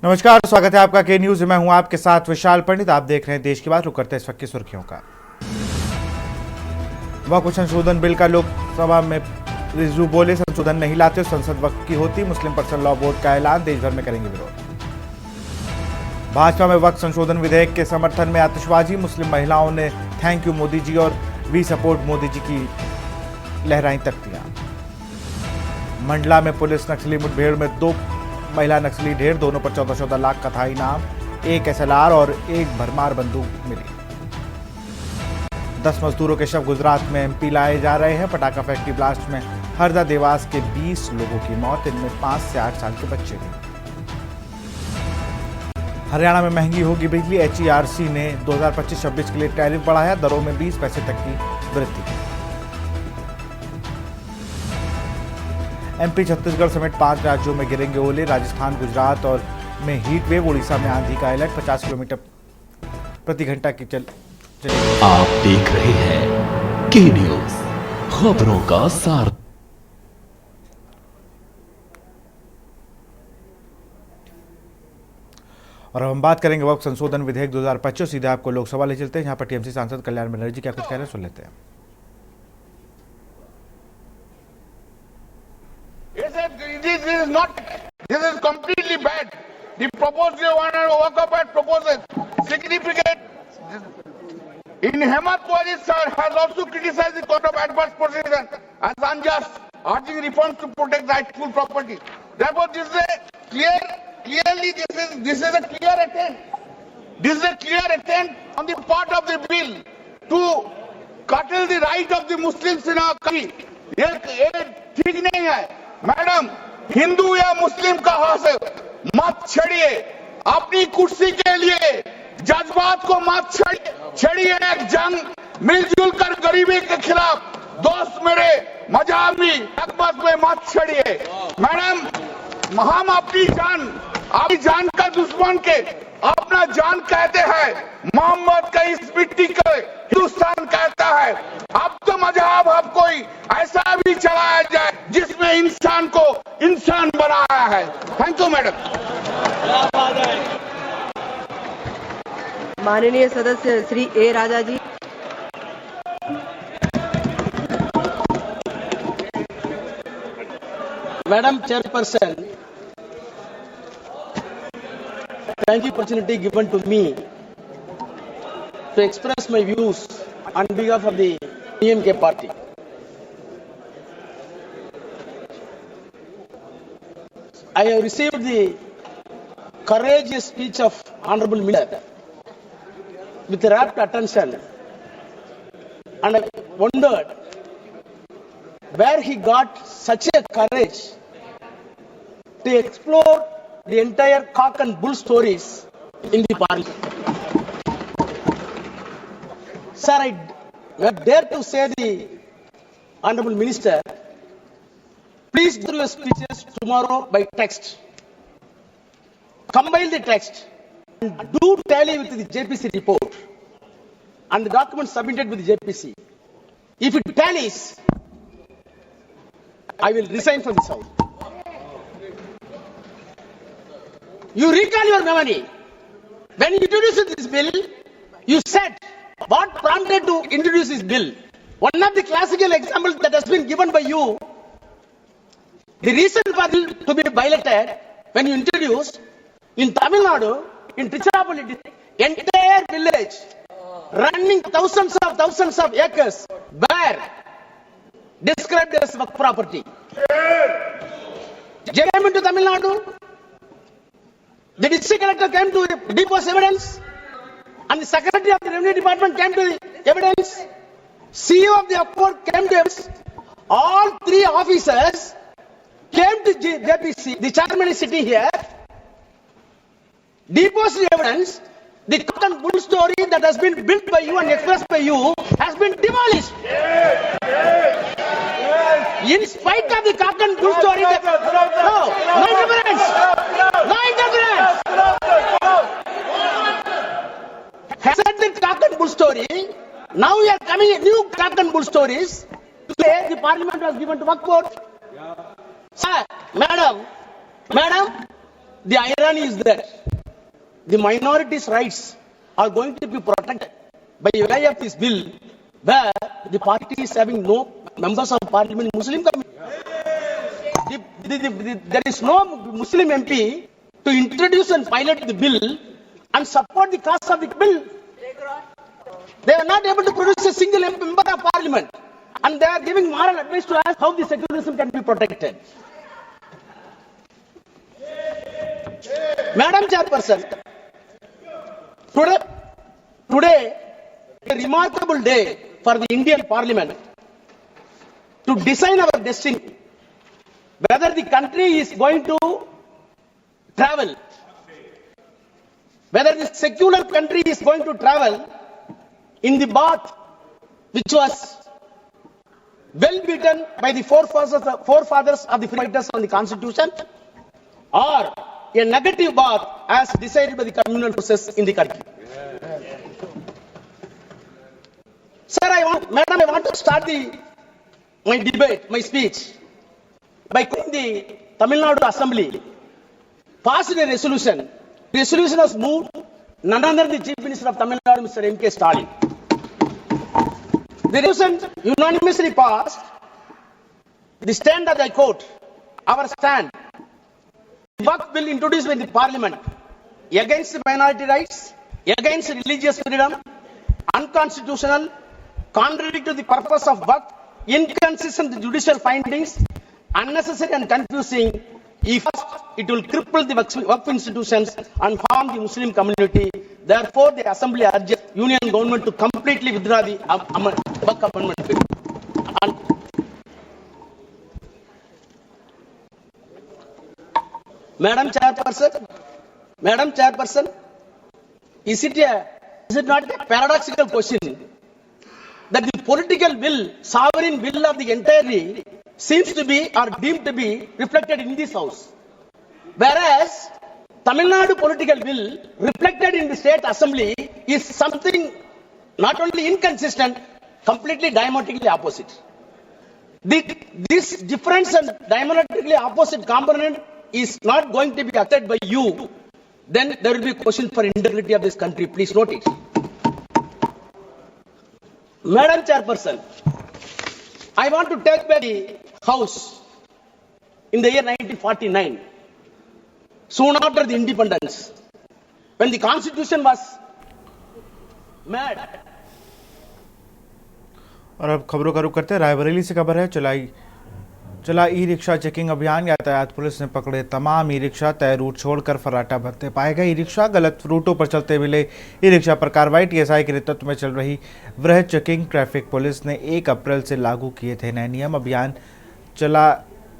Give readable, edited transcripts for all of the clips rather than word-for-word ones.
नमस्कार, स्वागत है आपका के न्यूज में। मैं हूं आपके साथ विशाल पंडित। आप देख रहे हैं देश की बात। रुक करते हैं इस वक्त की सुर्खियों का। वक्फ संशोधन बिल का लोकसभा में रिजू बोले, संशोधन नहीं लाते संसद वक्फ की होती। मुस्लिम पर्सनल लॉ बोर्ड का ऐलान, देश भर में करेंगे विरोध। भाजपा में वक्फ संशोधन विधेयक के समर्थन में आतिशबाजी, मुस्लिम महिलाओं ने थैंक यू मोदी जी और वी सपोर्ट मोदी जी की लहराई तख्तियां। मंडला में पुलिस नक्सली मुठभेड़ में 2 महिला नक्सली ढेर, दोनों पर 14-14 लाख का था इनाम। 1 SLR और 1 भरमार बंदूक मिली। 10 मजदूरों के शव गुजरात में MP लाए जा रहे हैं। पटाखा फैक्ट्री ब्लास्ट में हरदा देवास के 20 लोगों की मौत, इनमें 5 से 8 साल के बच्चे भी। हरियाणा में महंगी होगी बिजली। HERC ने 2025-26 के लिए टैरिफ बढ़ाया, दरों में 20 पैसे तक की वृद्धि। MP, छत्तीसगढ़ समेत 5 राज्यों में गिरेंगे ओले। राजस्थान, गुजरात और में हीट वेव। उड़ीसा में आंधी का अलर्ट, 50 किलोमीटर प्रति घंटा की चलेगी। आप देख रहे हैं के न्यूज, खबरों का सार। और अब हम बात करेंगे वक्फ संशोधन विधेयक 2025। सीधे आपको लोकसभा ले चलते हैं, यहाँ पर TMC सांसद कल्याण बनर्जी क्या कुछ कह रहे हैं, सुन लेते हैं। This is completely bad. The proposal one and Waqf proposes significant. In Hemant Wajid sir has also criticized the court of adverse possession as unjust, urging reforms to protect rightful property. Therefore, this is a clearly this is a clear attempt. This is a clear attempt on the part of the bill to curtail the right of the Muslims in our country. ये ठीक नहीं है, madam. Hindu या मुस्लिम का हाथ मत छेड़िए, अपनी कुर्सी के लिए जज्बात को मत छेड़िए। एक जंग मिलजुल कर गरीबी के खिलाफ, दोस्त मेरे मजामी अकबत में मत छेड़िए। मैडम, हम अपनी जान का दुश्मन के अपना जान कहते हैं। मोहम्मद का इस मिट्टी को हिंदुस्तान कहता है। अब तो मजहब अब कोई ऐसा भी चलाया जाए जिसमें इंसान को इंसान बनाया है। Thank you madam. माननीय सदस्य Shri A Raja ji. Madam Chairperson, thank you for the opportunity given to me to express my views on behalf of the DMK party. I have received the courageous speech of Honorable Minister with rapt attention, and I wondered where he got such a courage to explore the entire cock and bull stories in the parliament. Sir, I dare to say the Honorable Minister, please do your speeches tomorrow by text. Compile the text and do tally with the JPC report and the documents submitted with the JPC. If it tallies, I will resign from this house. You recall your memory. When you introduced this bill, you said what prompted to introduce this bill. One of the classical examples that has been given by you, the reason for this to be violated when you introduced in Tamil Nadu, in Tiruchirappalli, entire village running thousands of acres were described as work property. They came into Tamil Nadu. The district collector came to depose evidence, and the secretary of the revenue department came to the evidence. CEO of the court came to evidence. All 3 officers came to JPC. The chairman is sitting here. Deposed the evidence. The cock and bull story that has been built by you and expressed by you has been demolished. In spite of the cock and bull story, no interference. No interference. Has said the cock and bull story. Now we are coming a new cock and bull stories. Today the parliament was given to work court. Sir, madam, the irony is that the minorities' rights are going to be protected by way of this bill, where the party is having no members of parliament Muslim community. There is no Muslim MP to introduce and pilot the bill and support the cause of the bill. They are not able to produce a single member of parliament, and they are giving moral advice to us how the secularism can be protected. Madam Chairperson, today a remarkable day for the Indian Parliament to design our destiny, whether the country is going to travel, whether the secular country is going to travel in the path which was well beaten by the forefathers of the fighters on the Constitution, or a negative path as decided by the communal process in the country. Sir, Madam, I want to start my debate, my speech, by calling the Tamil Nadu Assembly passed a resolution. The resolution was moved none other than the Chief Minister of Tamil Nadu, Mr. M.K. Stalin. The resolution unanimously passed. The stand that I quote, our stand, the Waqf bill introduced by the Parliament against the minority rights, against religious freedom, unconstitutional, contrary to the purpose of Waqf, inconsistent with judicial findings, unnecessary and confusing. If it will cripple the Waqf institutions and harm the Muslim community. Therefore, the Assembly urges Union government to completely withdraw the Waqf amendment bill. Madam Chairperson, is it not a paradoxical question that the political will, sovereign will of the entirety seems to be or deemed to be reflected in this house, whereas Tamil Nadu political will reflected in the state assembly is something not only inconsistent, completely diametrically opposite. This difference and diametrically opposite component is not going to be accepted by you, then there will be a question for integrity of this country. Please note it. Madam Chairperson, I want to take back the house in the year 1949, soon after the independence, when the constitution was made. और अब खबरों का रुख करते हैं। रायबरेली से खबर है, चला ई रिक्शा चेकिंग अभियान। यातायात पुलिस ने पकड़े तमाम ई रिक्शा, तय रूट छोड़कर फर्राटा भरते पाए गए ई रिक्शा। गलत रूटों पर चलते मिले ई रिक्शा पर कार्रवाई। टीएसआई के नेतृत्व में चल रही वृहद चेकिंग। ट्रैफिक पुलिस ने 1 अप्रैल से लागू किए थे नए नियम। अभियान चला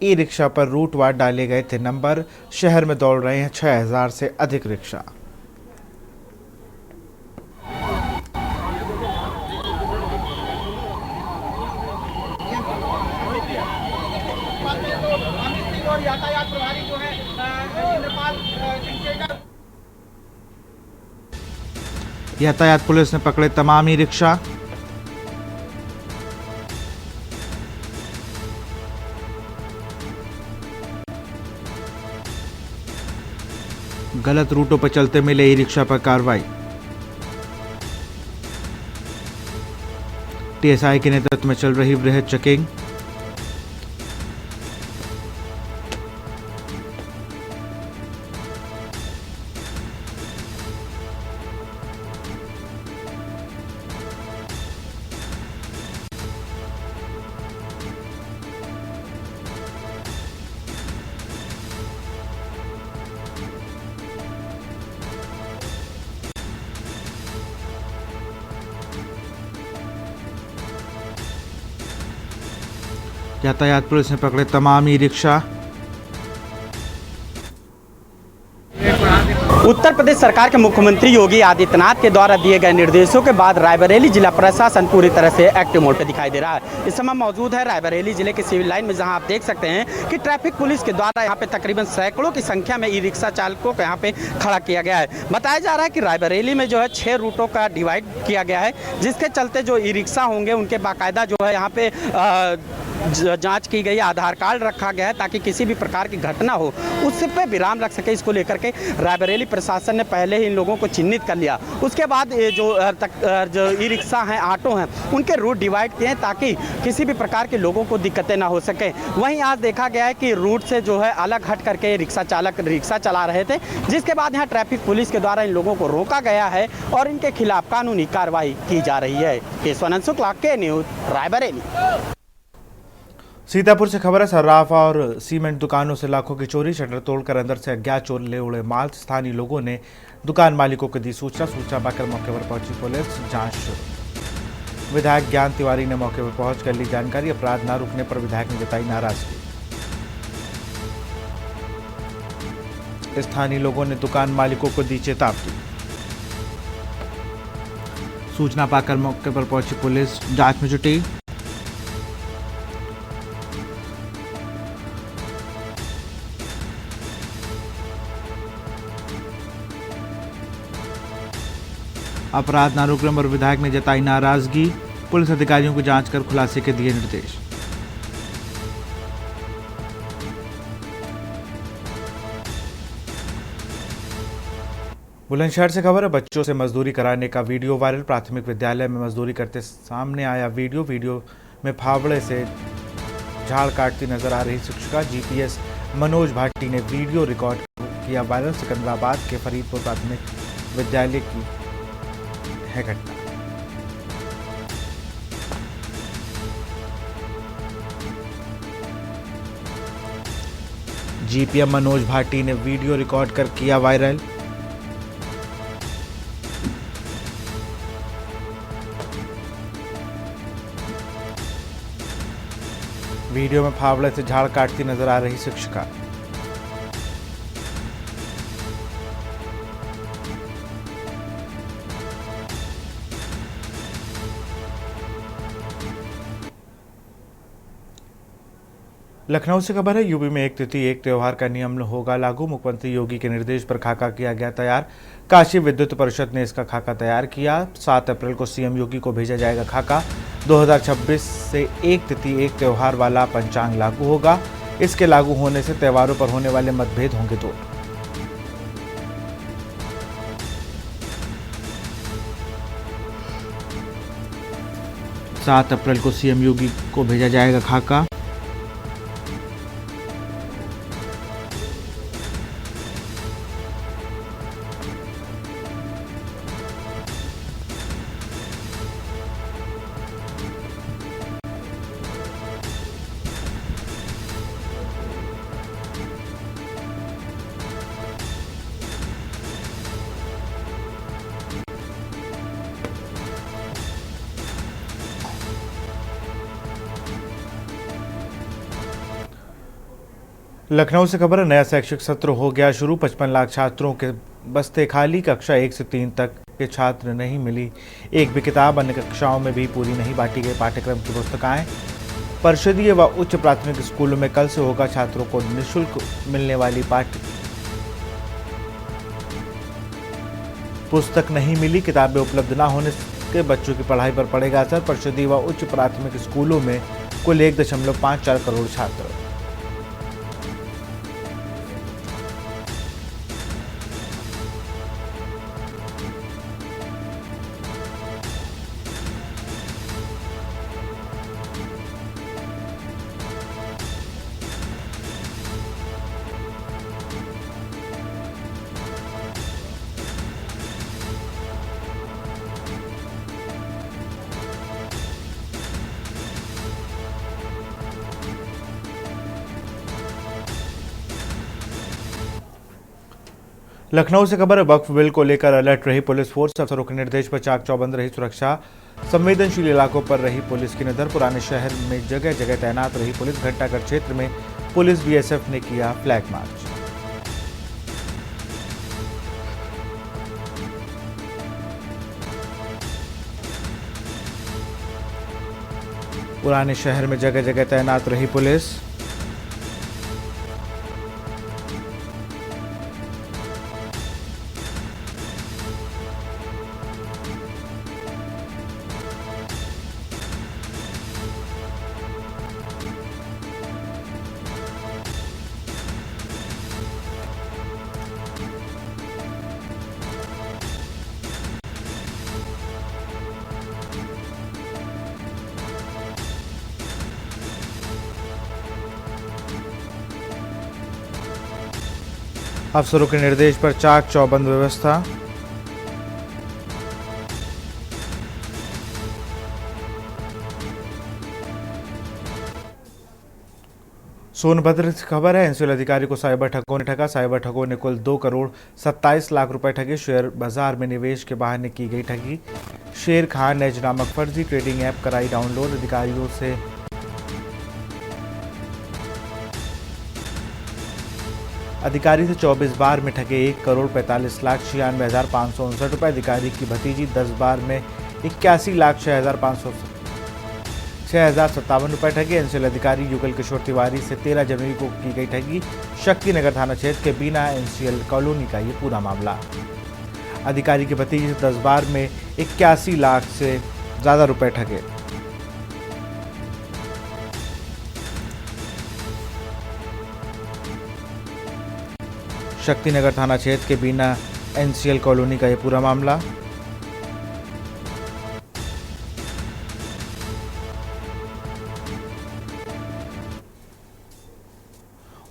ई रिक्शा पर रूटवार डाले गए थे नंबर। शहर में दौड़ रहे हैं 6000 से अधिक रिक्शा। यातायात प्रभारी जो है यातायात पुलिस ने पकड़े तमाम ई रिक्शा। गलत रूटों पर चलते मिले ई रिक्शा पर कार्रवाई। टीएसआई के नेतृत्व में चल रही वृहद चेकिंग। यातायात पुलिस ने पकड़े तमाम ई रिक्शा। उत्तर प्रदेश सरकार के मुख्यमंत्री योगी आदित्यनाथ के द्वारा दिए गए निर्देशों के बाद रायबरेली जिला प्रशासन पूरी तरह से एक्टिव मोड पे दिखाई दे रहा है। इस समय मौजूद है रायबरेली जिले के सिविल लाइन में, जहां आप देख सकते हैं कि ट्रैफिक पुलिस के द्वारा यहां पे तकरीबन सैकड़ों की संख्या में ई रिक्शा चालकों को यहां पे खड़ा किया गया है। बताया जा रहा है कि रायबरेली में जो है 6 रूटों का डिवाइड किया गया है, जिसके चलते जो ई रिक्शा होंगे उनके बाकायदा जो है यहाँ पे जांच की गई, आधार कार्ड रखा गया है ताकि किसी भी प्रकार की घटना हो उससे पे विराम रख सके। इसको लेकर के रायबरेली प्रशासन ने पहले ही इन लोगों को चिन्हित कर लिया। उसके बाद ये जो ई रिक्शा हैं, ऑटो हैं, उनके रूट डिवाइड किए हैं ताकि किसी भी प्रकार के लोगों को दिक्कतें ना हो सके। वहीं आज देखा गया है कि रूट से जो है अलग हट करके रिक्शा चालक रिक्शा चला रहे थे, जिसके बाद यहाँ ट्रैफिक पुलिस के द्वारा इन लोगों को रोका गया है और इनके खिलाफ कानूनी कार्रवाई की जा रही है। केशवानंद शुक्ला, के न्यूज़, रायबरेली। सीतापुर से खबर है। सर्राफ और सीमेंट दुकानों से लाखों की चोरी, शटर तोड़कर अंदर से अज्ञात चोर ले उड़े माल। स्थानीय लोगों ने दुकान मालिकों को दी सूचना पाकर मौके पर पहुंची पुलिस, जांच शुरू। विधायक ज्ञान तिवारी ने मौके पर पहुंचकर ली जानकारी। अपराध न रुकने पर विधायक ने जताई नाराजगी। स्थानीय लोगों ने दुकान मालिकों को दी चेतावनी। सूचना पाकर मौके पर पहुंची पुलिस, जांच में जुटी। अपराध न रुकने पर विधायक ने जताई नाराजगी। पुलिस अधिकारियों को जांच कर खुलासे के दिए निर्देश। बुलंदशहर से खबर है। बच्चों से मजदूरी कराने का वीडियो वायरल। प्राथमिक विद्यालय में मजदूरी करते सामने आया वीडियो में फावड़े से झाड़ काटती नजर आ रही शिक्षिका। जीपीएस मनोज भाटी ने वीडियो रिकॉर्ड किया वायरल। सिकंदराबाद के फरीदपुर प्राथमिक विद्यालय की है घटना। जीपीएम मनोज भाटी ने वीडियो रिकॉर्ड कर किया वायरल। वीडियो में फावड़े से झाड़ काटती नजर आ रही शिक्षिका। लखनऊ से खबर है। यूपी में 1 तिथि 1 त्योहार का नियम होगा लागू। मुख्यमंत्री योगी के निर्देश पर खाका किया गया तैयार। काशी विद्युत परिषद ने इसका खाका तैयार किया। 7 अप्रैल को सीएम योगी को भेजा जाएगा खाका। 2026 से 1 तिथि 1 त्योहार वाला पंचांग लागू होगा। इसके लागू होने से त्योहारों पर होने वाले मतभेद होंगे दूर। सात अप्रैल को सीएम योगी को भेजा जाएगा खाका। लखनऊ से खबर है। नया शैक्षिक सत्र हो गया शुरू। 55 लाख छात्रों के बस्ते खाली। कक्षा 1 से 3 तक के छात्र नहीं मिली एक भी किताब। अन्य कक्षाओं में भी पूरी नहीं बांटी गई पाठ्यक्रम की पुस्तकें। परिषदीय व उच्च प्राथमिक स्कूलों में कल से होगा छात्रों को निःशुल्क मिलने वाली पाठ्य पुस्तक। नहीं मिली किताबें उपलब्ध न होने के बच्चों की पढ़ाई पर पड़ेगा असर। परिषदीय व उच्च प्राथमिक स्कूलों में कुल 1.54 करोड़ छात्र। लखनऊ से खबर है। वक्फ बिल को लेकर अलर्ट रही पुलिस फोर्स। अफसरों के निर्देश पर चाक चौबंद रही सुरक्षा। संवेदनशील इलाकों पर रही पुलिस की नजर। पुराने शहर में जगह जगह तैनात रही पुलिस। घंटाघर क्षेत्र में पुलिस बीएसएफ ने किया फ्लैग मार्च। पुराने शहर में जगह जगह तैनात रही पुलिस। अफसरों के निर्देश पर चाक चौबंद व्यवस्था। सोनभद्र से खबर है, एनसीएल अधिकारी को साइबर ठगों ने ठगा। साइबर ठगों ने कुल 2 करोड़ 27 लाख रुपए ठगे। शेयर बाजार में निवेश के बहाने की गई ठगी। शेर खान एज नामक फर्जी ट्रेडिंग ऐप कराई डाउनलोड। अधिकारी से 24 बार में ठगे 1 करोड़ 45 लाख 96,559 रुपए। अधिकारी की भतीजी 10 बार में 81 लाख 6,057 रुपए ठगे। एनसीएल अधिकारी युगल किशोर तिवारी से 13 जनवरी को की गई ठगी। शक्ति नगर थाना क्षेत्र के बीना एनसीएल कॉलोनी का ये पूरा मामला। अधिकारी की भतीजी से 10 बार में 81 लाख से ज्यादा रुपए ठगे। शक्ति नगर थाना क्षेत्र के बीना एनसीएल कॉलोनी का ये पूरा मामला।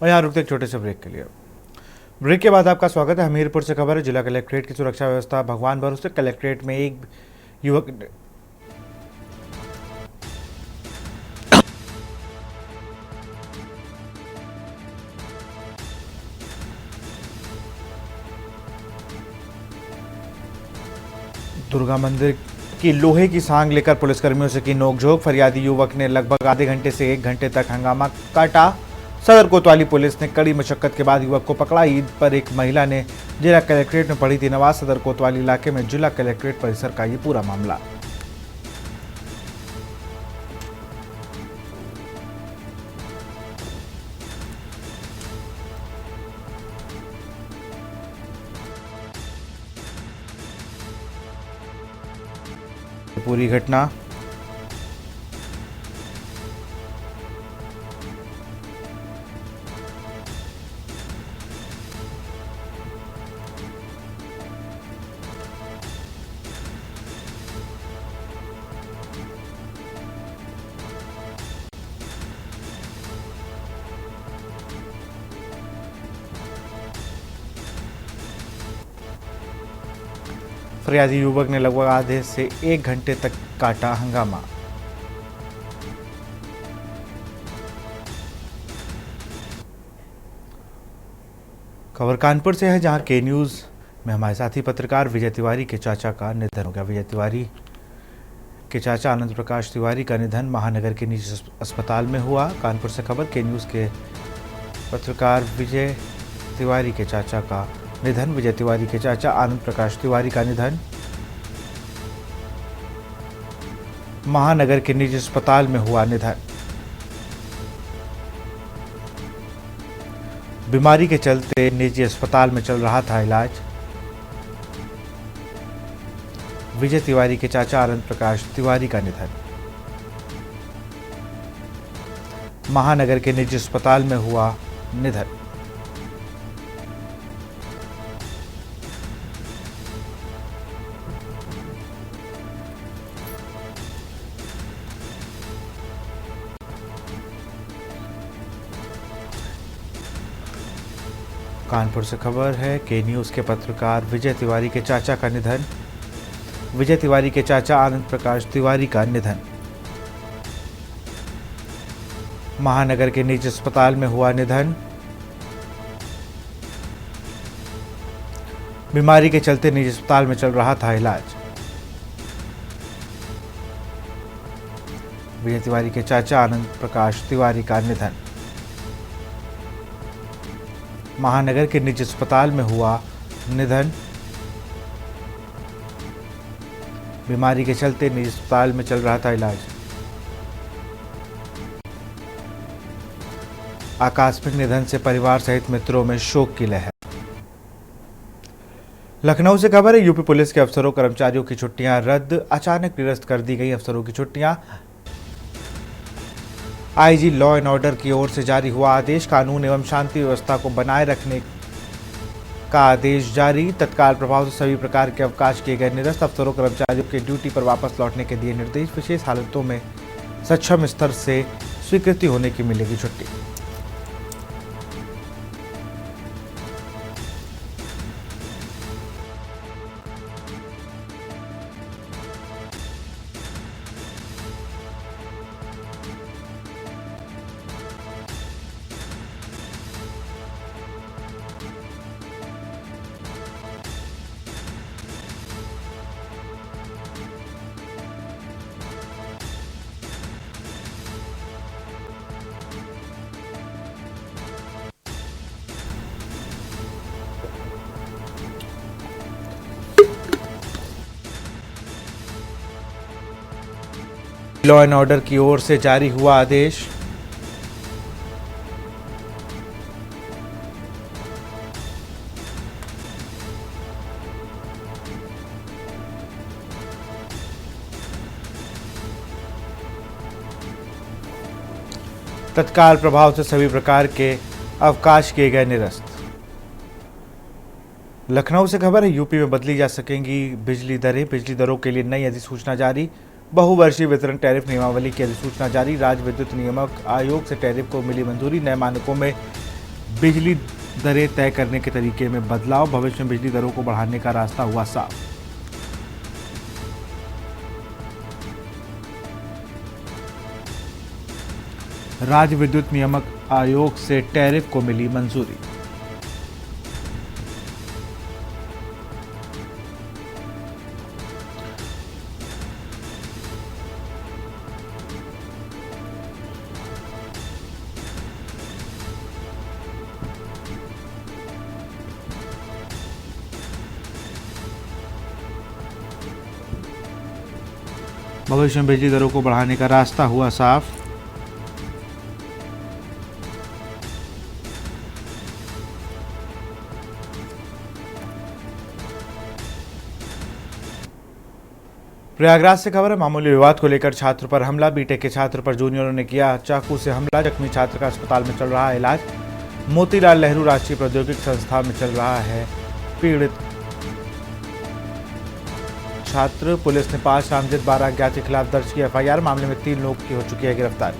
और यहाँ रुकते एक छोटे से ब्रेक के लिए। ब्रेक के बाद आपका स्वागत है। हमीरपुर से खबर है, जिला कलेक्ट्रेट की सुरक्षा व्यवस्था भगवान भरोसे। कलेक्ट्रेट में एक युवक दुर्गा मंदिर की लोहे की सांग लेकर पुलिसकर्मियों से की नोकझोंक। फरियादी युवक ने लगभग आधे घंटे से 1 घंटे तक हंगामा काटा। सदर कोतवाली पुलिस ने कड़ी मशक्कत के बाद युवक को पकड़ा। ईद पर एक महिला ने जिला कलेक्ट्रेट में पढ़ी थी नमाज। सदर कोतवाली इलाके में जिला कलेक्ट्रेट परिसर का ये पूरा मामला। पूरी घटना फरियादी युवक ने लगभग आधे से 1 घंटे तक काटा हंगामा। खबर कानपुर से है, जहां के न्यूज में हमारे साथी पत्रकार विजय तिवारी के चाचा का निधन हो गया। विजय तिवारी के चाचा आनंद प्रकाश तिवारी का निधन महानगर के निजी अस्पताल में हुआ। कानपुर से खबर, के न्यूज के पत्रकार विजय तिवारी के चाचा का निधन। विजय तिवारी के चाचा आनंद प्रकाश तिवारी का निधन महानगर के निजी अस्पताल में हुआ निधन। बीमारी के चलते निजी अस्पताल में चल रहा था इलाज। विजय तिवारी के चाचा आनंद प्रकाश तिवारी का निधन महानगर के निजी अस्पताल में हुआ निधन। कानपुर से खबर है, के न्यूज के पत्रकार विजय तिवारी के चाचा का निधन। विजय तिवारी के चाचा आनंद प्रकाश तिवारी का निधन महानगर के निजी अस्पताल में हुआ निधन। बीमारी के चलते निजी अस्पताल में चल रहा था इलाज। विजय तिवारी के चाचा आनंद प्रकाश तिवारी का निधन महानगर के निजी अस्पताल में हुआ निधन। बीमारी के चलते निजी अस्पताल में चल रहा था इलाज। आकस्मिक निधन से परिवार सहित मित्रों में शोक की लहर। लखनऊ से खबर है, यूपी पुलिस के अफसरों कर्मचारियों की छुट्टियां रद्द। अचानक निरस्त कर दी गई अफसरों की छुट्टियां। आईजी लॉ एंड ऑर्डर की ओर से जारी हुआ आदेश। कानून एवं शांति व्यवस्था को बनाए रखने का आदेश जारी। तत्काल प्रभाव से सभी प्रकार के अवकाश किए गए निरस्त। अफसरों कर्मचारियों के ड्यूटी पर वापस लौटने के दिए निर्देश। विशेष हालतों में सक्षम स्तर से स्वीकृति होने की मिलेगी छुट्टी। लॉ एंड ऑर्डर की ओर से जारी हुआ आदेश। तत्काल प्रभाव से सभी प्रकार के अवकाश किए गए निरस्त। लखनऊ से खबर है, यूपी में बदली जा सकेंगी बिजली दरें। बिजली दरों के लिए नई अधिसूचना जारी। बहुवर्षीय वितरण टैरिफ नियमावली की अधिसूचना जारी। राज्य विद्युत नियामक आयोग से टैरिफ को मिली मंजूरी। नए मानकों में बिजली दरें तय करने के तरीके में बदलाव। भविष्य में बिजली दरों को बढ़ाने का रास्ता हुआ साफ। राज्य विद्युत नियामक आयोग से टैरिफ को मिली मंजूरी। भविष्य में बिजली दरों को बढ़ाने का रास्ता हुआ साफ। प्रयागराज से खबर है, मामूली विवाद को लेकर छात्र पर हमला। बीटेक के छात्र पर जूनियरों ने किया चाकू से हमला। जख्मी छात्र का अस्पताल में चल रहा है इलाज। मोतीलाल नेहरू राष्ट्रीय प्रौद्योगिकी संस्थान में चल रहा है पीड़ित छात्र। पुलिस ने 5 नामजद 12 अज्ञात के खिलाफ दर्ज की एफआईआर। मामले में 3 लोग की हो चुकी है गिरफ्तारी।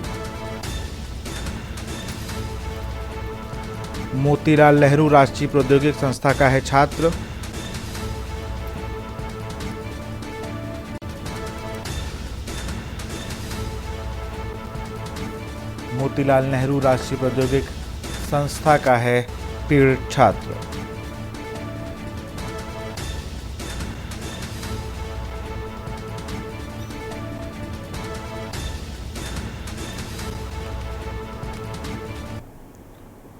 मोतीलाल नेहरू राष्ट्रीय प्रौद्योगिकी संस्था का है छात्र। मोतीलाल नेहरू राष्ट्रीय प्रौद्योगिकी संस्था का है पीड़ित छात्र।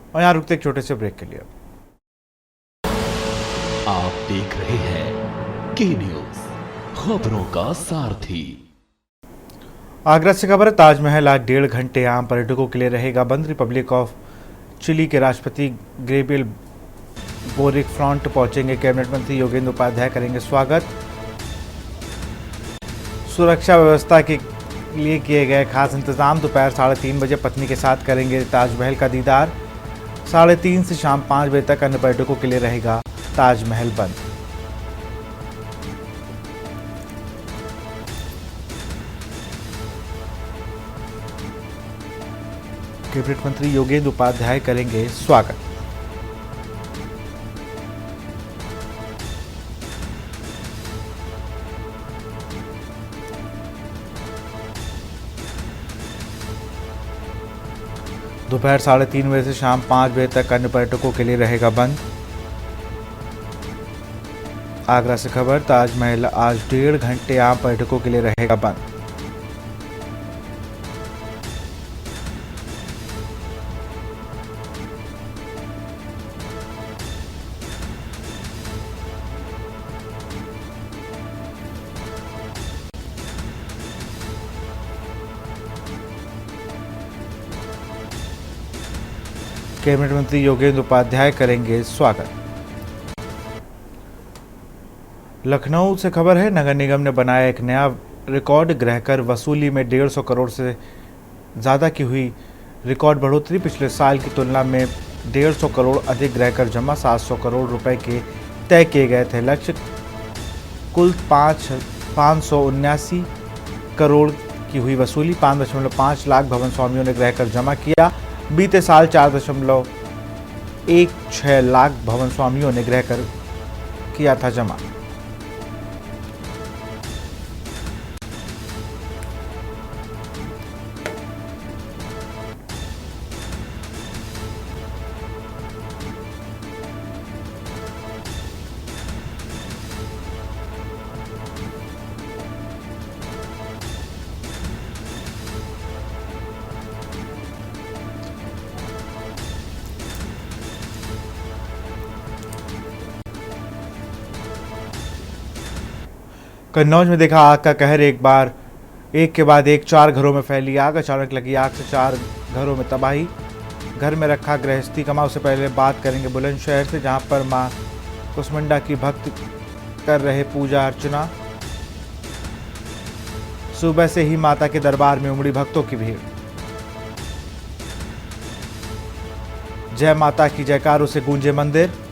और यहाँ रुकते एक छोटे से ब्रेक के लिए। आप देख रहे हैं के न्यूज, खबरों का सारथी। आगरा से खबर है, ताजमहल आज 1.5 घंटे आम पर्यटकों के लिए रहेगा बंद। रिपब्लिक ऑफ चिली के राष्ट्रपति गैब्रियल बोरिक फ्रंट पहुंचेंगे। कैबिनेट मंत्री योगेंद्र उपाध्याय करेंगे स्वागत। सुरक्षा व्यवस्था के लिए किए गए खास इंतजाम। दोपहर 3:30 बजे पत्नी के साथ करेंगे ताजमहल का दीदार। 3:30 से शाम 5 बजे तक अन्य पर्यटकों के लिए रहेगा ताजमहल बंद। कैबिनेट मंत्री योगेंद्र उपाध्याय करेंगे स्वागत। दोपहर 3:30 बजे से शाम 5 बजे तक अन्य पर्यटकों के लिए रहेगा बंद। आगरा से खबर, ताजमहल आज 1.5 घंटे आम पर्यटकों के लिए रहेगा बंद। कैबिनेट मंत्री योगेंद्र उपाध्याय करेंगे स्वागत। लखनऊ से खबर है, नगर निगम ने बनाया एक नया रिकॉर्ड। गृहकर वसूली में 150 करोड़ से ज़्यादा की हुई रिकॉर्ड बढ़ोतरी। पिछले साल की तुलना में 150 करोड़ अधिक गृहकर जमा। 700 करोड़ रुपए के तय किए गए थे लक्ष्य। कुल 579 करोड़ की हुई वसूली। 5.5 लाख भवन स्वामियों ने गृहकर जमा किया। बीते साल 4.16 लाख भवन स्वामियों ने गृहकर किया था जमा। कन्नौज में देखा आग का कहर। एक बार एक के बाद एक 4 घरों में फैली आग। अचानक लगी आग से 4 घरों में तबाही। घर में रखा गृहस्थी कमा। उससे पहले बात करेंगे बुलंदशहर से, जहां पर मां कुसमुंडा की भक्त कर रहे पूजा अर्चना। सुबह से ही माता के दरबार में उमड़ी भक्तों की भीड़। जय माता की जयकारों से गूंजे मंदिर।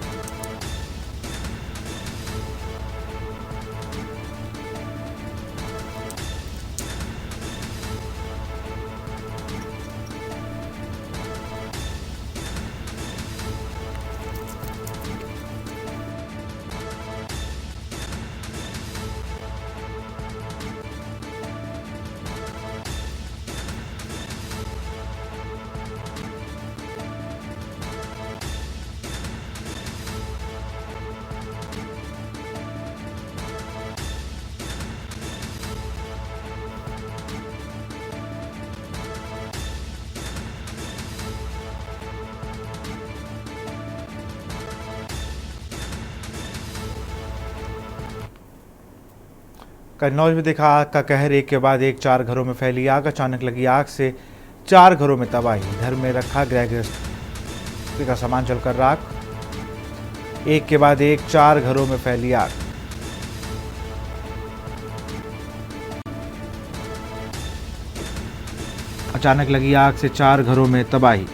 कन्नौज में देखा आग का कहर। एक के बाद एक 4 घरों में फैली आग। अचानक लगी आग से 4 घरों में तबाही। घर में रखा गृहस्थी का सामान जलकर राख। एक के बाद एक 4 घरों में फैली आग। अचानक लगी आग से 4 घरों में तबाही।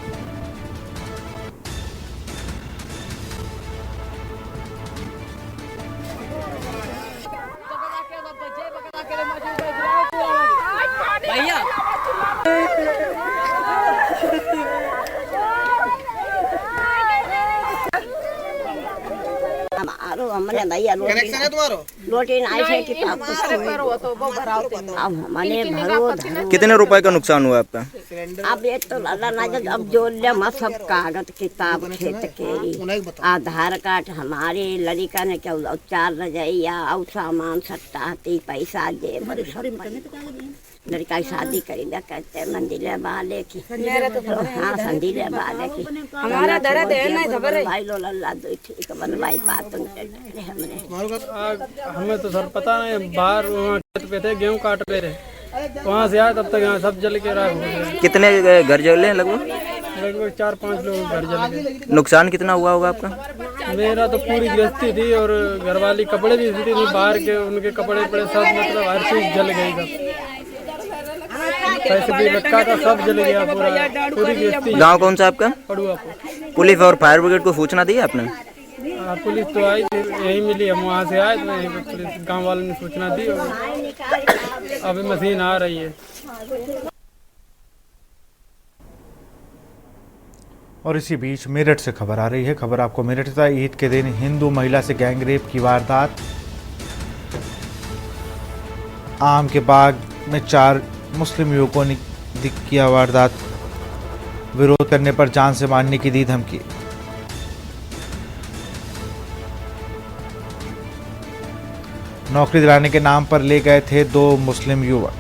हमने भैया कनेक्शन है तुम्हारो रोटी नहीं थे कि अब हमने भरो धरो। कितने रुपए का नुकसान हुआ आपका? अब ये तो अल्लाह ना जब अब जोड़ ले मैं सब कागज किताब खेत के आधार कार्ड हमारे लड़का ने क्या 4 रजाइया और सामान सट्टा पैसा दे लड़का की शादी करेंगे कहते मंदिर वाले की। हाँ संदिल वाले की हमारा दर्द है ना खबर भाई लो अल्लाह दो ठीक बनवाई बात हमने हमें तो सर पता नहीं। बाहर खेत पे थे, गेहूं काट पे रहे, वहाँ से आए तब तक यहाँ सब जल के राख हो गए। कितने घर जले लगभग? 4-5 लोग घर जल गए। नुकसान कितना हुआ होगा आपका? मेरा तो पूरी गृहस्थी थी और घरवाली कपड़े भी थी बाहर के, उनके कपड़े पड़े सब मतलब हर चीज जल गई। पैसे भी रखा था सब जल गया पूरी गृहस्थी। गाँव कौन सा आपका? पड़ुआ। पुलिस और फायर ब्रिगेड को सूचना दी आपने? पुलिस तो आई थी, यही मिली, हम वहाँ से आए तो यहीं पे पुलिस गाँव वालों ने सूचना दी और अभी मशीन आ रही है। और इसी बीच मेरठ से खबर आ रही है। खबर आपको मेरठ से। ईद के दिन हिंदू महिला से गैंगरेप की वारदात। आम के बाग में 4 मुस्लिम युवकों ने किया वारदात। विरोध करने पर जान से मारने की दी धमकी। नौकरी दिलाने के नाम पर ले गए थे 2 मुस्लिम युवक।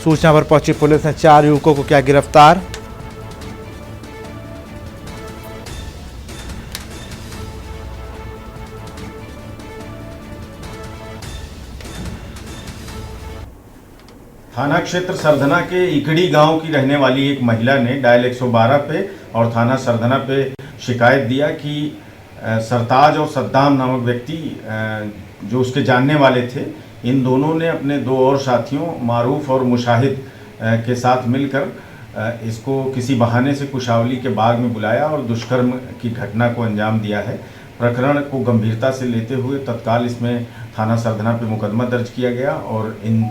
सूचना पर पहुंची पुलिस ने 4 युवकों को किया गिरफ्तार। थाना क्षेत्र सरधना के इकड़ी गांव की रहने वाली एक महिला ने डायल 112 पे और थाना सरधना पे शिकायत दिया कि सरताज और सद्दाम नामक व्यक्ति जो उसके जानने वाले थे, इन दोनों ने अपने 2 और साथियों मारूफ और मुशाहिद के साथ मिलकर इसको किसी बहाने से कुशावली के बाग में बुलाया और दुष्कर्म की घटना को अंजाम दिया है। प्रकरण को गंभीरता से लेते हुए तत्काल इसमें थाना सरधना पे मुकदमा दर्ज किया गया और इन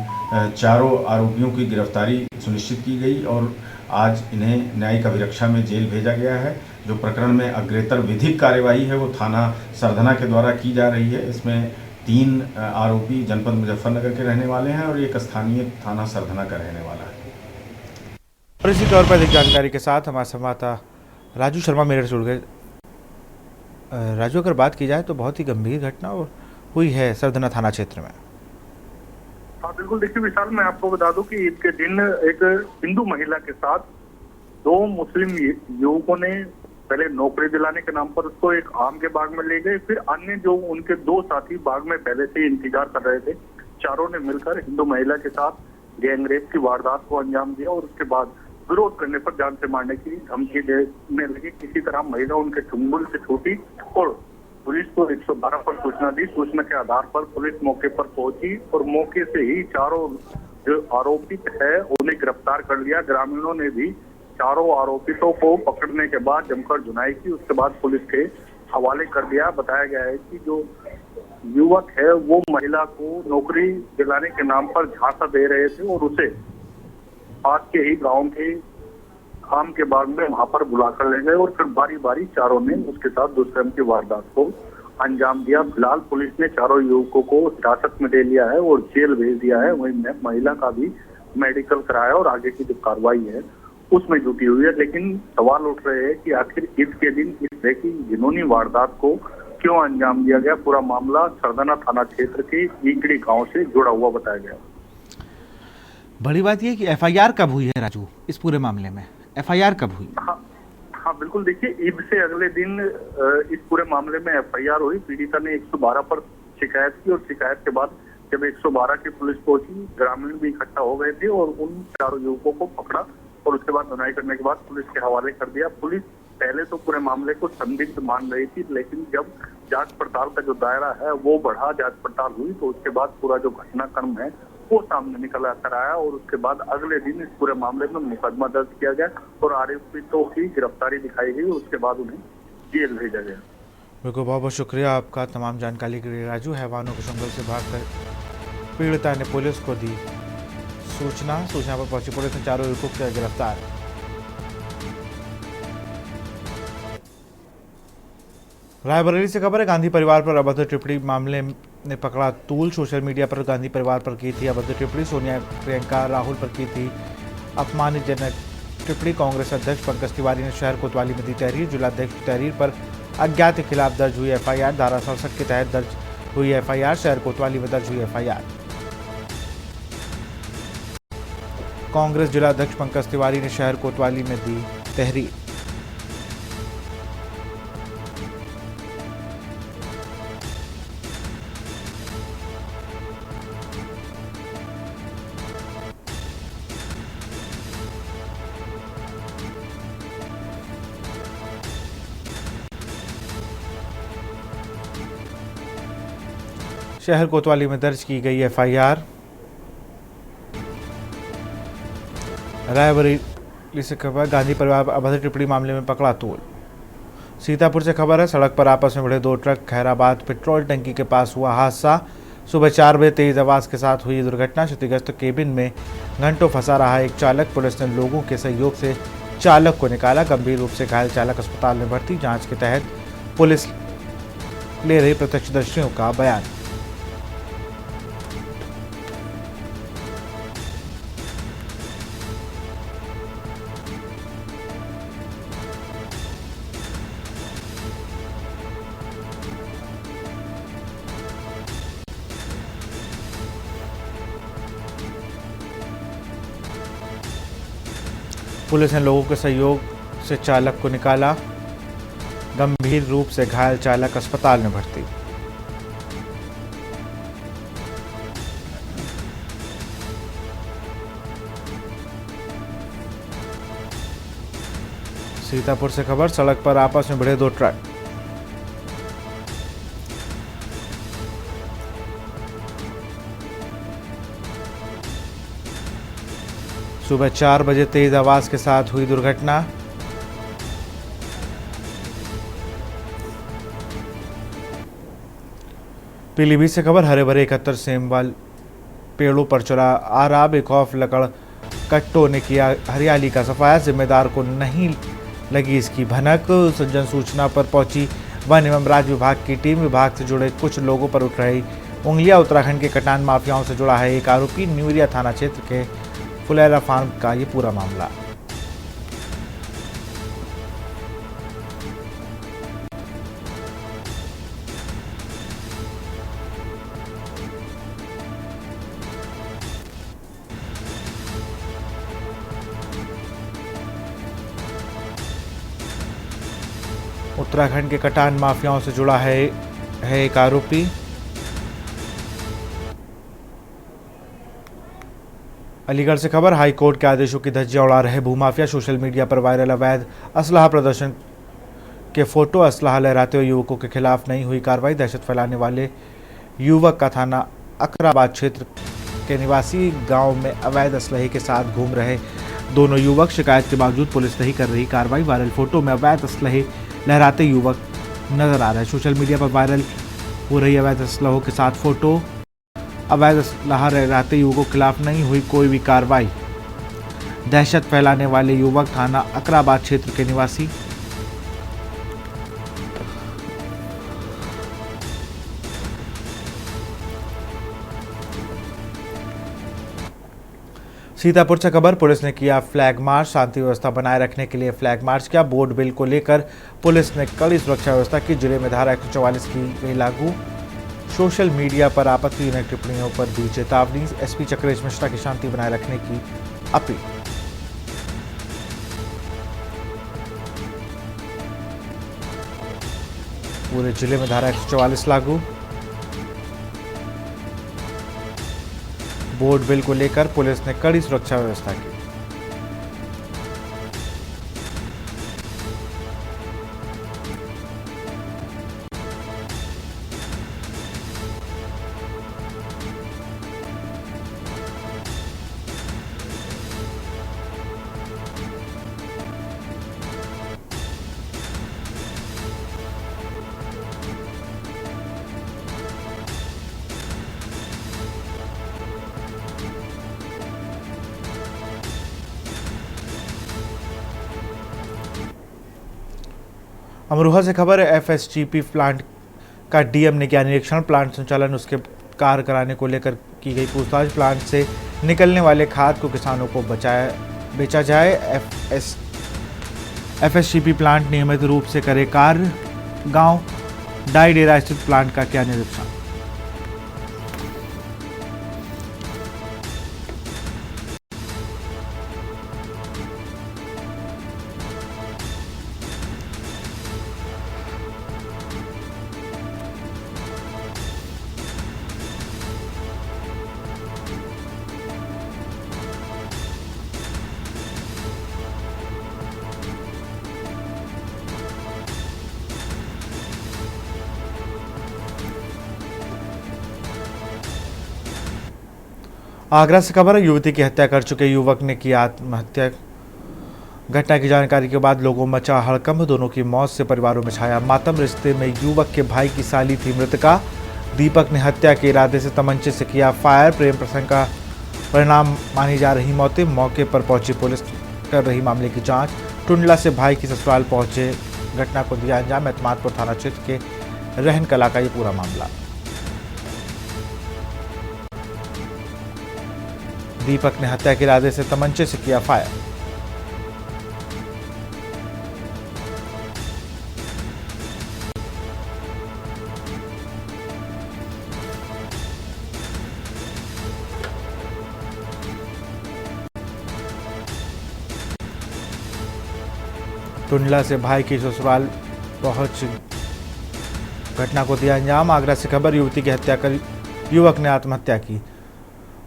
चारों आरोपियों की गिरफ्तारी सुनिश्चित की गई और आज इन्हें न्यायिक अभिरक्षा में जेल भेजा गया है। जो प्रकरण में अग्रेतर विधिक कार्यवाही है वो थाना सरधना के द्वारा की जा रही है। इसमें 3 आरोपी जनपद मुजफ्फरनगर के रहने वाले हैं और एक स्थानीय थाना सरधना का रहने वाला है। और इसी तौर पर अधिक जानकारी के साथ हमारे संवाददाता राजू शर्मा मेरठ जुड़ गए। राजू, अगर बात की जाए तो बहुत ही गंभीर घटना हुई है सरधना थाना क्षेत्र में। हाँ बिल्कुल, देखिए विशाल, मैं आपको बता दूं कि ईद के दिन एक हिंदू महिला के साथ दो मुस्लिम युवकों ने पहले नौकरी दिलाने के नाम पर उसको एक आम के बाग में ले गए, फिर अन्य जो उनके दो साथी बाग में पहले से ही इंतजार कर रहे थे, चारों ने मिलकर हिंदू महिला के साथ गैंगरेप की वारदात को अंजाम दिया और उसके बाद विरोध करने पर जान से मारने की धमकी देने लगी। किसी तरह महिला उनके चुंगल से छूटी और पुलिस को 112 पर सूचना दी। सूचना के आधार पर पुलिस मौके पर पहुंची और मौके से ही चारों जो आरोपित है उन्हें गिरफ्तार कर लिया। ग्रामीणों ने भी चारों आरोपितों को पकड़ने के बाद जमकर धुनाई की, उसके बाद पुलिस के हवाले कर दिया। बताया गया है कि जो युवक है वो महिला को नौकरी दिलाने के नाम पर झांसा दे रहे थे और उसे पास के ही गांव के आम के बाग में वहां पर बुलाकर ले गए और फिर बारी बारी चारों ने उसके साथ दुष्कर्म की वारदात को अंजाम दिया। फिलहाल पुलिस ने चारों युवकों को हिरासत में ले लिया है और जेल भेज दिया है। वहीं महिला का भी मेडिकल कराया और आगे की जो कार्रवाई है उसमें जुटी हुई है। लेकिन सवाल उठ रहे हैं कि आखिर ईद के दिन इस तरह की घिनौनी वारदात को क्यों अंजाम दिया गया। पूरा मामला सरदाना थाना क्षेत्र के ईकड़ी गांव से जुड़ा हुआ बताया गया। बड़ी बात यह कि एफआईआर कब हुई है राजू इस पूरे मामले में? एफआईआर कब हुई? हाँ बिल्कुल, देखिए ईद से अगले दिन इस पूरे मामले में एफआईआर हुई। पीड़िता ने 112 पर शिकायत की और शिकायत के बाद जब 112 की पुलिस पहुंची, ग्रामीण भी इकट्ठा हो गए थे और उन चारों युवकों को पकड़ा और उसके बाद धुनाई करने के बाद पुलिस के हवाले कर दिया। पुलिस पहले तो पूरे मामले को संदिग्ध मान रही थी, लेकिन जब जांच पड़ताल का जो दायरा है वो बढ़ा, जांच पड़ताल हुई तो उसके बाद पूरा जो घटनाक्रम है वो सामने निकल कर आया और उसके बाद अगले दिन इस पूरे मामले में मुकदमा दर्ज किया गया और आरोपितों की गिरफ्तारी दिखाई गई। उसके बाद उन्हें जेल भेजा गया। बिल्कुल, बहुत बहुत शुक्रिया आपका तमाम जानकारी के लिए राजू। हैवानों के जंगल से भागकर पीड़िता ने पुलिस को दी सूचना पर पहुंची पुलिस ने चारों युवकों को किया गिरफ्तार। रायबरेली से खबर है, गांधी परिवार पर अभद्र टिप्पणी मामले ने पकड़ा तूल। सोशल मीडिया पर गांधी परिवार पर की थी अभद्र टिप्पणी। सोनिया, प्रियंका, राहुल पर की थी अपमानजनक टिप्पणी। कांग्रेस अध्यक्ष पंकज तिवारी ने शहर कोतवाली में दी तहरीर। जिलाध्यक्ष की तहरीर पर अज्ञात के खिलाफ दर्ज हुई एफआईआर। धारा 67 के तहत दर्ज हुई एफआईआर। शहर कोतवाली में दर्ज हुई एफआईआर। कांग्रेस जिलाध्यक्ष पंकज तिवारी ने शहर कोतवाली में दी तहरीर। शहर कोतवाली में दर्ज की गई एफआईआर। रायबरेली से खबर, गांधी परिवार अभद्र टिप्पणी मामले में पकड़ा तूल। सीतापुर से खबर है, सड़क पर आपस में भिड़े दो ट्रक। खैराबाद पेट्रोल टंकी के पास हुआ हादसा। सुबह 4 बजे तेज आवाज के साथ हुई दुर्घटना। क्षतिग्रस्त केबिन में घंटों फंसा रहा एक चालक। पुलिस ने लोगों के सहयोग से चालक को निकाला। गंभीर रूप से घायल चालक अस्पताल में भर्ती। जांच के तहत पुलिस ले रही प्रत्यक्षदर्शियों का बयान। पुलिस ने लोगों के सहयोग से चालक को निकाला। गंभीर रूप से घायल चालक अस्पताल में भर्ती। सीतापुर से खबर, सड़क पर आपस में भिड़े दो ट्रक। सुबह 4 बजे तेज आवाज के साथ हुई दुर्घटना। पीलीभीत से खबर, हरे भरे 71 सेमवाल पेड़ों पर चढ़ा आरा। बेखौफ लकड़ कट्टों ने किया हरियाली का सफाया। जिम्मेदार को नहीं लगी इसकी भनक। जन सूचना पर पहुंची वन एवं राज्य विभाग की टीम। विभाग से जुड़े कुछ लोगों पर उठ रही उंगलियां। उत्तराखंड के कटान माफियाओं से जुड़ा है एक आरोपी। न्यूरिया थाना क्षेत्र के फुलेरा फार्म का ये पूरा मामला। उत्तराखंड के कटान माफियाओं से जुड़ा है एक आरोपी। अलीगढ़ से खबर, हाई कोर्ट के आदेशों की धज्जियां उड़ा रहे भूमाफिया। सोशल मीडिया पर वायरल अवैध असलाह प्रदर्शन के फोटो, असलाह लहराते हुए युवकों के खिलाफ नहीं हुई कार्रवाई। दहशत फैलाने वाले युवक का थाना अकराबाद क्षेत्र के निवासी गांव में अवैध असलहे के साथ घूम रहे दोनों युवक। शिकायत के बावजूद पुलिस नहीं कर रही कार्रवाई। वायरल फोटो में अवैध असलहे लहराते युवक नजर आ रहे हैं। सोशल मीडिया पर वायरल हो रही अवैध असलहों के साथ फोटो, अवैध असलाह लहराते युवकों के खिलाफ नहीं हुई कोई भी कार्रवाई। दहशत फैलाने वाले युवक थाना अकराबाद क्षेत्र के निवासी। सीतापुर से खबर, पुलिस ने किया फ्लैग मार्च। शांति व्यवस्था बनाए रखने के लिए फ्लैग मार्च किया। बोर्ड बिल को लेकर पुलिस ने कड़ी सुरक्षा व्यवस्था की। जिले में धारा 144 की गई लागू। सोशल मीडिया पर आपत्तिजनक टिप्पणियों पर दी चेतावनी। एसपी चक्रेश मिश्रा की शांति बनाए रखने की अपील। पूरे जिले में धारा 144 लागू। बोर्ड बिल को लेकर पुलिस ने कड़ी सुरक्षा व्यवस्था की। अमरोहा से खबर है, एफएसजीपी प्लांट का डीएम ने किया निरीक्षण। प्लांट संचालन उसके कार्य कराने को लेकर की गई पूछताछ। प्लांट से निकलने वाले खाद को किसानों को बेचा जाए। एफएसजीपी प्लांट नियमित रूप से करे कार्य। गांव डाई डेरा स्थित प्लांट का किया निरीक्षण। आगरा से खबर है, युवती की हत्या कर चुके युवक ने की आत्महत्या। घटना की जानकारी के बाद लोगों में मचा हड़कंप। दोनों की मौत से परिवारों में छाया मातम। रिश्ते में युवक के भाई की साली थी मृतका। दीपक ने हत्या के इरादे से तमंचे से किया फायर। प्रेम प्रसंग का परिणाम मानी जा रही मौतें। मौके पर पहुंची पुलिस कर रही मामले की जांच। टुंडला से भाई की ससुराल पहुंचे घटना को दिया अंजाम। एतमादपुर थाना क्षेत्र के रहन कला का ये पूरा मामला। दीपक ने हत्या के इरादे से तमंचे से किया फायर। टुंडला से भाई की ससुराल पहुंच घटना को दिया अंजाम। आगरा से खबर, युवती की हत्या कर युवक ने आत्महत्या की।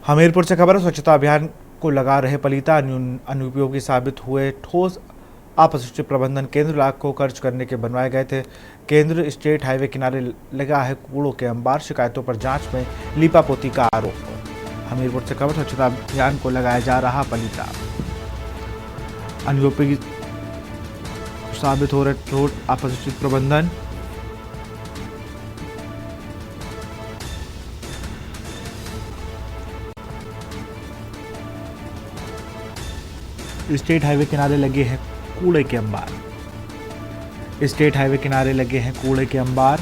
हमीरपुर से खबर है, स्वच्छता अभियान को लगा रहे पलीता अनुपयोगी साबित हुए ठोस अपशिष्ट प्रबंधन केंद्र। लाखों खर्च करने के बनवाए गए थे केंद्र। स्टेट हाईवे किनारे लगा है कूड़ों के अंबार। शिकायतों पर जांच में लीपापोती का आरोप। हमीरपुर से खबर, स्वच्छता अभियान को लगाया जा रहा पलीता अनुपयोगी साबित हो रहे ठोस अपशिष्ट प्रबंधन। स्टेट हाईवे किनारे लगे हैं कूड़े के अंबार। स्टेट हाईवे किनारे लगे हैं कूड़े के अंबार।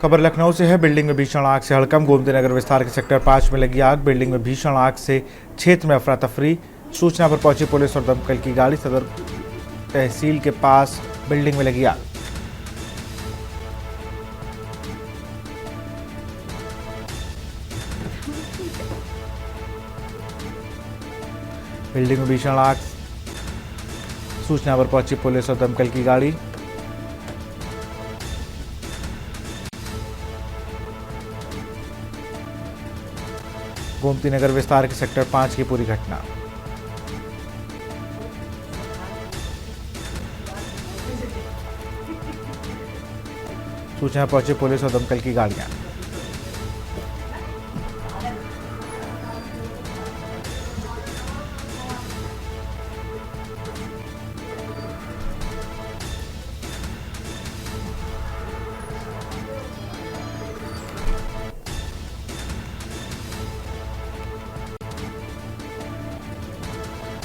खबर लखनऊ से है, बिल्डिंग में भीषण आग से हड़कंप। गोमती नगर विस्तार के सेक्टर 5 में लगी आग। बिल्डिंग में भीषण आग से क्षेत्र में अफरा तफरी। सूचना पर पहुंची पुलिस और दमकल की गाड़ी। सदर तहसील के पास बिल्डिंग में लगी आग। बिल्डिंग में भीषण आग, सूचना पर पहुंची पुलिस और दमकल की गाड़ी। गोमती नगर विस्तार के सेक्टर 5 की पूरी घटना। सूचना पहुंची पुलिस और दमकल की गाड़ियां।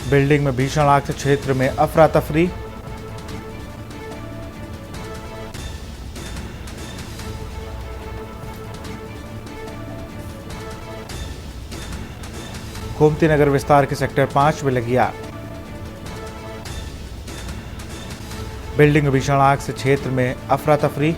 बिल्डिंग में भीषण आग से क्षेत्र में अफरा तफरी। गोमती नगर विस्तार के सेक्टर 5 में लगी आग। बिल्डिंग में भीषण आग से क्षेत्र में अफरा तफरी।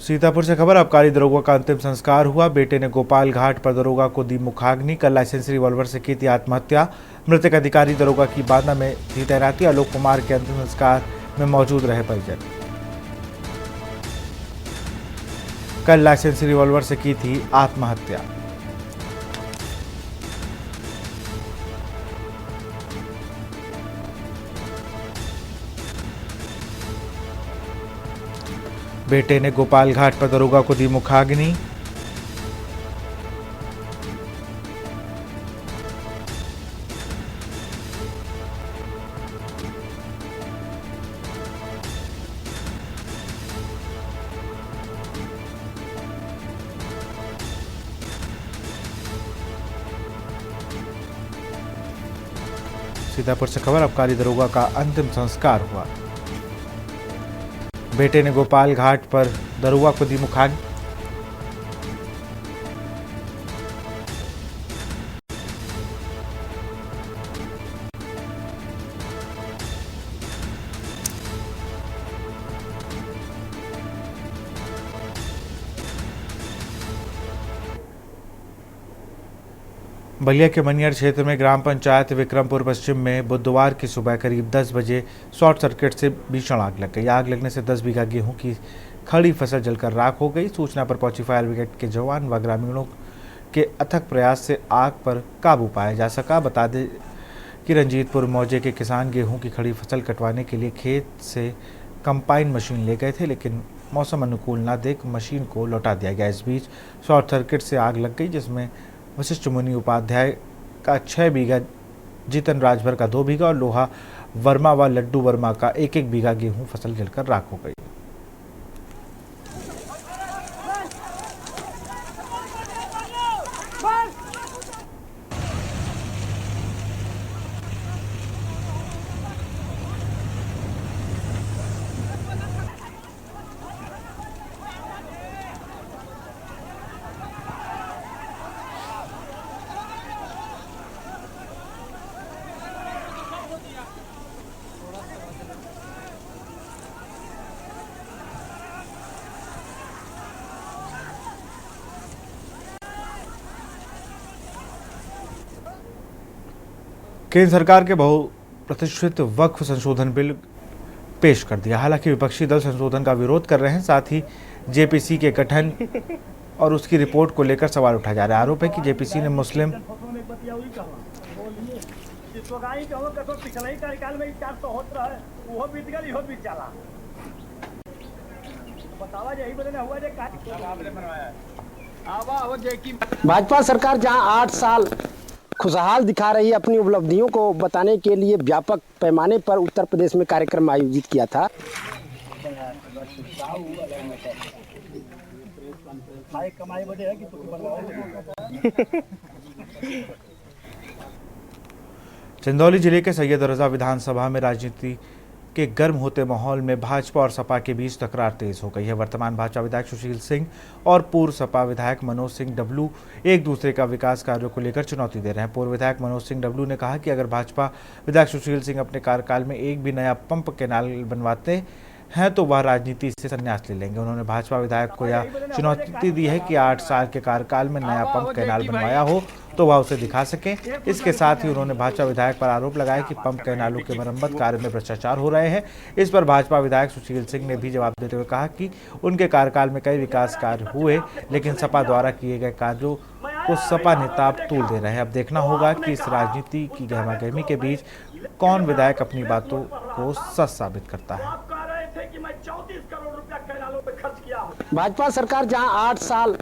सीतापुर से खबर, आबकारी दरोगा का अंतिम संस्कार हुआ। बेटे ने गोपाल घाट पर दरोगा को दी मुखाग्नि। कल लाइसेंसी रिवॉल्वर से की थी आत्महत्या। मृतक अधिकारी दरोगा की बांदा में थी तैनाती। आलोक कुमार के अंतिम संस्कार में मौजूद रहे परिजन। कल लाइसेंसी रिवॉल्वर से की थी आत्महत्या। बेटे ने गोपाल घाट पर दरोगा को दी मुखाग्नि। सीतापुर से खबर, आबकारी दरोगा का अंतिम संस्कार हुआ। बेटे ने गोपाल घाट पर दरोगा को दी मुखाग्नि। बलिया के मनियर क्षेत्र में ग्राम पंचायत विक्रमपुर पश्चिम में बुधवार की सुबह करीब 10 बजे शॉर्ट सर्किट से भीषण आग लग गई। आग लगने से 10 बीघा गेहूं की खड़ी फसल जलकर राख हो गई। सूचना पर पहुंची फायर ब्रिगेड के जवान व ग्रामीणों के अथक प्रयास से आग पर काबू पाया जा सका। बता दें कि रंजीतपुर मौजे के किसान गेहूं की खड़ी फसल कटवाने के लिए खेत से कंपाइन मशीन ले गए थे, लेकिन मौसम अनुकूल न देख मशीन को लौटा दिया गया। इस बीच शॉर्ट सर्किट से आग लग गई, जिसमें वशिष्ठ मुनि उपाध्याय का 6 बीघा, जीतन राजभर का 2 बीघा और लोहा वर्मा व लड्डू वर्मा का 1-1 बीघा गेहूं फसल जलकर राख हो गई। केंद्र सरकार के बहुप्रतीक्षित वक्फ संशोधन बिल पेश कर दिया। हालांकि विपक्षी दल संशोधन का विरोध कर रहे हैं। साथ ही जेपीसी के गठन और उसकी रिपोर्ट को लेकर सवाल उठाया जा रहा है। आरोप है कि जेपीसी ने मुस्लिम भाजपा सरकार जहां 8 साल खुशहाल दिखा रही है, अपनी उपलब्धियों को बताने के लिए व्यापक पैमाने पर उत्तर प्रदेश में कार्यक्रम आयोजित किया था। चंदौली जिले के सैयद रजा विधानसभा में राजनीति के गर्म होते माहौल में भाजपा और सपा के बीच तकरार तेज हो गई है। वर्तमान भाजपा विधायक सुशील सिंह और पूर्व सपा विधायक मनोज सिंह डब्लू एक दूसरे का विकास कार्यों को लेकर चुनौती दे रहे हैं। पूर्व विधायक मनोज सिंह डब्लू ने कहा कि अगर भाजपा विधायक सुशील सिंह अपने कार्यकाल में एक भी नया पंप कैनाल बनवाते हैं तो वह राजनीति से संन्यास ले लेंगे। उन्होंने भाजपा विधायक को यह चुनौती दी है कि 8 साल के कार्यकाल में नया पंप कैनाल बनवाया हो तो वह उसे दिखा सके। इसके साथ ही उन्होंने भाजपा विधायक पर आरोप लगाया कि पंप कैनालों के मरम्मत कार्य में भ्रष्टाचार हो रहे हैं। इस पर भाजपा विधायक सुशील सिंह ने भी जवाब देते हुए कहा कि उनके कार्यकाल में कई विकास कार्य हुए, लेकिन सपा द्वारा किए गए कार्यों को सपा नेता तूल दे रहे हैं। अब देखना होगा कि इस राजनीति की गहमागहमी के बीच कौन विधायक अपनी बातों को सच साबित करता है। भाजपा सरकार जहां 8 साल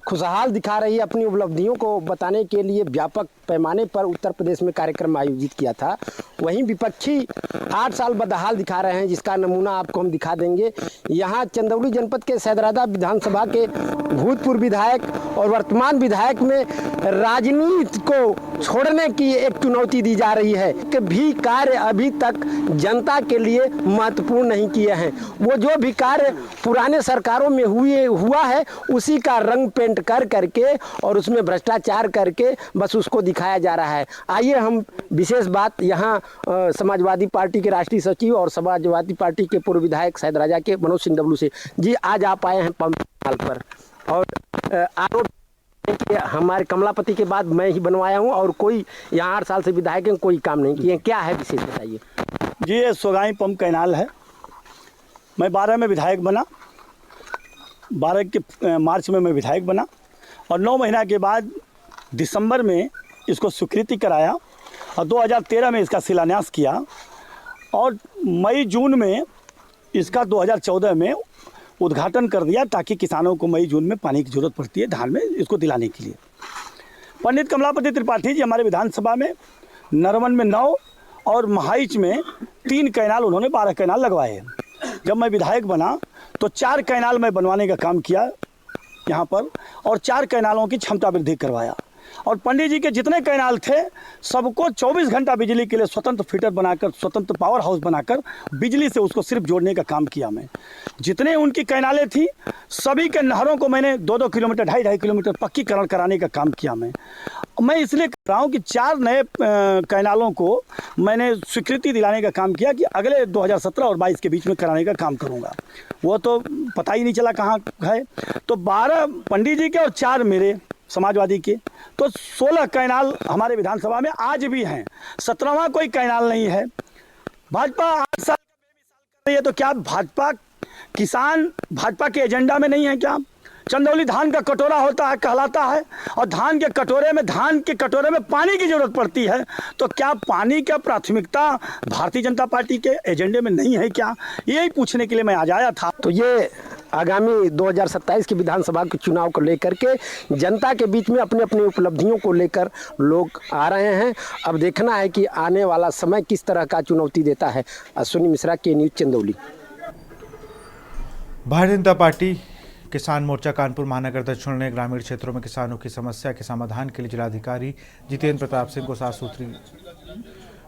खुशहाल दिखा रही है, अपनी उपलब्धियों को बताने के लिए व्यापक पैमाने पर उत्तर प्रदेश में कार्यक्रम आयोजित किया था, वहीं विपक्षी 8 साल बदहाल दिखा रहे हैं, जिसका नमूना आपको हम दिखा देंगे। यहाँ चंदौली जनपद के सैदरादा विधानसभा के भूतपूर्व विधायक और वर्तमान विधायक में राजनीति को छोड़ने की एक चुनौती दी जा रही है कि भी कार्य अभी तक जनता के लिए महत्वपूर्ण नहीं किए हैं। वो जो भी कार्य पुराने सरकारों में हुआ है उसी का रंग पेंट कर करके और उसमें भ्रष्टाचार करके बस उसको दिखाया जा रहा है। आइए हम विशेष बात यहाँ समाजवादी पार्टी के राष्ट्रीय सचिव और समाजवादी पार्टी के पूर्व विधायक सैदराजा के मनोज सिंह डब्लू से। जी, आज आप आए हैं पंप पर और आरोप कि हमारे कमलापति के बाद मैं ही बनवाया हूं और कोई यहाँ 8 साल से विधायक हैं, कोई काम नहीं किए। क्या है विशेष, बताइए। जी, ये सोगाई पंप कैनाल है। मैं 12 में विधायक बना, 12 के मार्च में मैं विधायक बना और 9 महीना के बाद दिसंबर में इसको स्वीकृति कराया और 2013 में इसका शिलान्यास किया और मई जून में इसका 2014 में उद्घाटन कर दिया, ताकि किसानों को मई जून में पानी की जरूरत पड़ती है धान में, इसको दिलाने के लिए। पंडित कमलापति त्रिपाठी जी हमारे विधानसभा में नरवन में 9 और महाइच में 3 कैनाल, उन्होंने 12 कैनाल लगवाए। जब मैं विधायक बना तो 4 कैनाल मैं बनवाने का काम किया यहाँ पर और 4 कैनालों की क्षमता वृद्धि करवाया और पंडित जी के जितने कैनाल थे सबको 24 घंटा बिजली के लिए स्वतंत्र फीडर बनाकर, स्वतंत्र पावर हाउस बनाकर बिजली से उसको सिर्फ जोड़ने का काम किया। मैं जितने उनकी कैनालें थी सभी के नहरों को मैंने 2-2 किलोमीटर 2.5 किलोमीटर पक्कीकरण कराने का काम किया। मैं इसलिए कर रहा हूँ कि 4 नए कैनालों को मैंने स्वीकृति दिलाने का काम किया कि अगले 2017 और 22 के बीच में कराने का काम करूँगा। वो तो पता ही नहीं चला कहाँ है। तो 12 पंडित जी के और 4 मेरे समाजवादी के, तो 16 कैनाल हमारे विधानसभा में आज भी हैं। 17वां कोई कैनाल नहीं है। भाजपा 8 साल कर रही है, तो क्या भाजपा किसान भाजपा के एजेंडा में नहीं है क्या? चंदौली धान का कटोरा होता है, कहलाता है, और धान के कटोरे में पानी की जरूरत पड़ती है, तो क्या पानी का प्राथमिकता भारतीय जनता पार्टी के एजेंडे में नहीं है क्या? यही पूछने के लिए मैं आज आया था। तो ये आगामी 2027 के विधानसभा के चुनाव को लेकर के जनता के बीच में अपनी अपनी उपलब्धियों को लेकर लोग आ रहे हैं। अब देखना है कि आने वाला समय किस तरह का चुनौती देता है। अश्विनी मिश्रा, के न्यूज़, चंदौली। भारतीय जनता पार्टी किसान मोर्चा कानपुर महानगर दक्षिण ने ग्रामीण क्षेत्रों में किसानों की समस्या के समाधान के लिए जिलाधिकारी जितेंद्र प्रताप सिंह को 7 सूत्री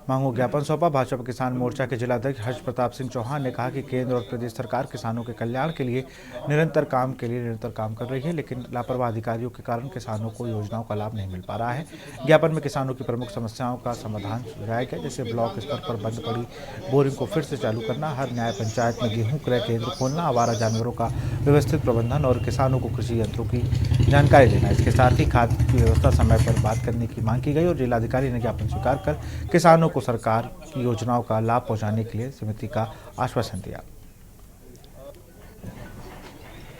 मांगों ज्ञापन सौंपा। भाजपा किसान मोर्चा के जिलाध्यक्ष हर्ष प्रताप सिंह चौहान ने कहा कि केंद्र और प्रदेश सरकार किसानों के कल्याण के लिए निरंतर काम कर रही है, लेकिन लापरवाह अधिकारियों के कारण किसानों को योजनाओं का लाभ नहीं मिल पा रहा है। ज्ञापन में किसानों की प्रमुख समस्याओं का समाधान सुझाया गया, जैसे ब्लॉक स्तर पर बंद पड़ी बोरिंग को फिर से चालू करना, हर न्याय पंचायत में गेहूँ क्रय केंद्र खोलना, आवारा जानवरों का व्यवस्थित प्रबंधन और किसानों को कृषि यंत्रों की जानकारी देना। इसके साथ ही खाद की व्यवस्था समय पर बात करने की मांग की गई और जिलाधिकारी ने ज्ञापन स्वीकार कर किसानों को सरकार की योजनाओं का लाभ पहुंचाने के लिए समिति का आश्वासन दिया।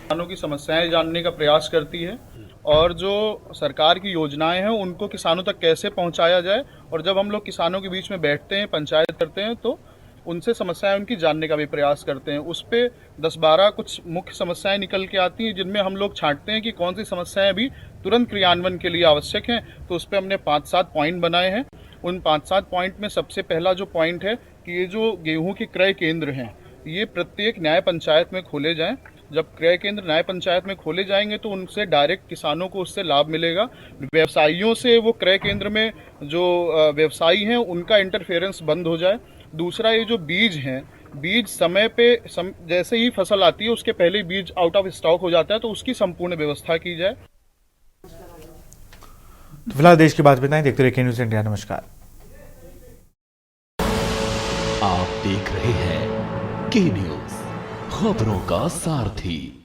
किसानों की समस्याएं जानने का प्रयास करती है और जो सरकार की योजनाएं हैं उनको किसानों तक कैसे पहुंचाया जाए, और जब हम लोग किसानों के बीच में बैठते हैं, पंचायत करते हैं, तो उनसे समस्याएं उनकी जानने का भी प्रयास करते हैं। उस पे 10-12 कुछ मुख्य समस्याएं निकल के आती हैं, जिनमें हम लोग छांटते हैं कि कौन सी समस्याएं अभी तुरंत क्रियान्वयन के लिए आवश्यक हैं। तो उस पर हमने 5-7 पॉइंट बनाए हैं। उन 5-7 पॉइंट में सबसे पहला जो पॉइंट है कि ये जो गेहूं के क्रय केंद्र हैं ये प्रत्येक न्याय पंचायत में खोले जाएं। जब क्रय केंद्र न्याय पंचायत में खोले जाएंगे तो उनसे डायरेक्ट किसानों को उससे लाभ मिलेगा। व्यवसायियों से वो क्रय केंद्र में जो व्यवसायी हैं उनका इंटरफेरेंस बंद हो जाए। दूसरा, ये जो बीज हैं, बीज समय पे जैसे ही फसल आती है उसके पहले बीज आउट ऑफ स्टॉक हो जाता है, तो उसकी संपूर्ण व्यवस्था की जाए। तो फिलहाल देश की बात बताएं, देखते रहिए के न्यूज़ इंडिया। नमस्कार। आप देख रहे हैं के न्यूज़। खबरों का सारथी।